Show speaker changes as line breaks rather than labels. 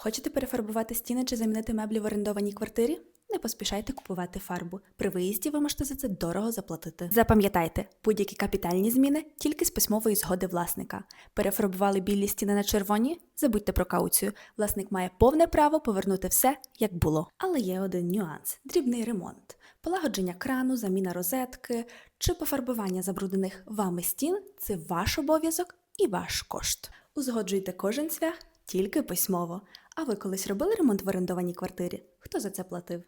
Хочете перефарбувати стіни чи замінити меблі в орендованій квартирі? Не поспішайте купувати фарбу. При виїзді ви можете за це дорого заплатити. Запам'ятайте, будь-які капітальні зміни тільки з письмової згоди власника. Перефарбували білі стіни на червоні? Забудьте про кауцію. Власник має повне право повернути все, як було. Але є один нюанс – дрібний ремонт. Полагодження крану, заміна розетки чи пофарбування забруднених вами стін – це ваш обов'язок і ваш кошт. Узгоджуйте кожен цвях тільки письмово. А ви колись робили ремонт в орендованій квартирі? Хто за це платив?